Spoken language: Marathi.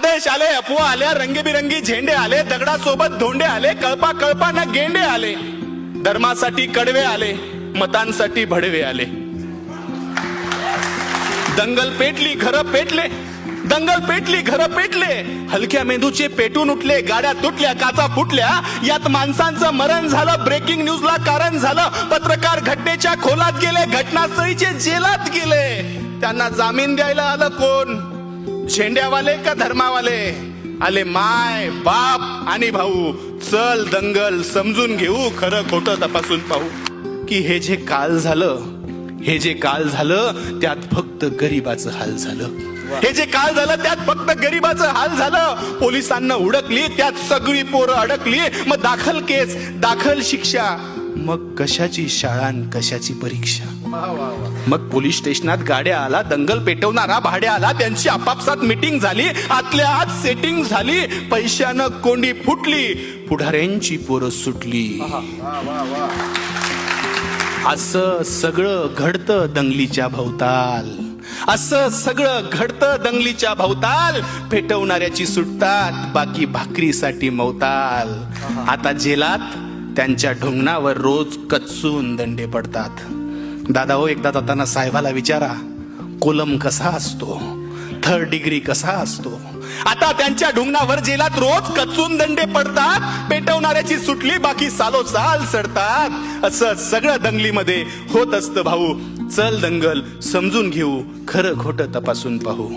आदेश आले, अफवा आल्या, रंगीबिरंगी झेंडे आले, दगडासोबत धोंडे आले, कळपा कळपा न गेंडे आले, धर्मासाठी कडवे आले, मतांसाठी भडवे आले. दंगल पेटली, घरं पेटले, दंगल पेटली, घरं पेटले, हलक्या मेंदूचे पेटून उठले, गाड्या तुटल्या, काचा फुटल्या, यात माणसांचं मरण झालं, ब्रेकिंग न्यूजला कारण झालं, पत्रकार घटनेच्या खोलात गेले, घटनास्थळीचे जेलात गेले. त्यांना जामीन द्यायला आलं कोण? झेंड्यावाले का धर्मावाले? आले माय बाप आणि भाऊ. चल दंगल समजून घेऊ, खरं खोटं तपासून पाहू की हे जे काल झालं, हे जे काल झालं त्यात फक्त गरीबाचं हाल झालं. हे जे काल झालं त्यात फक्त गरीबाचं हाल झालं. पोलिसांना उडकली, त्यात सगळी पोरं अडकली. मग दाखल केस, दाखल शिक्षा, मग कशाची शाळा आणि कशाची परीक्षा. मग पोलीस स्टेशनात गाड्या आला, दंगल पेटवणारा भाड्या आला, त्यांची आपापसात मीटिंग झाली, आतल्या आत सेटिंग झाली, पैशानं कोंडी फुटली, पुढाऱ्यांची पोरं सुटली. असं सगळं घडतं दंगलीच्या भोवताल, असं सगळं घडतं दंगलीच्या भोवताल. पेटवणाऱ्याची सुटतात, बाकी भाकरीसाठी मवताल. आता जेलात त्यांच्या ढुंगणावर रोज कच्चून दंडे पडतात. दादा हो, एकदा जाताना साहेबाला विचारा, कोलम कसा असतो, थर्ड डिग्री कसा असतो. आता त्यांच्या ढुंगणावर जेलात रोज कच्चून दंडे पडतात. पेटवणाऱ्याची सुटली, बाकी सालोसाल सडतात. असं सगळं दंगलीमध्ये होत असतं भाऊ. चल दंगल समजून घेऊ, खरं खोटं तपासून पाहू.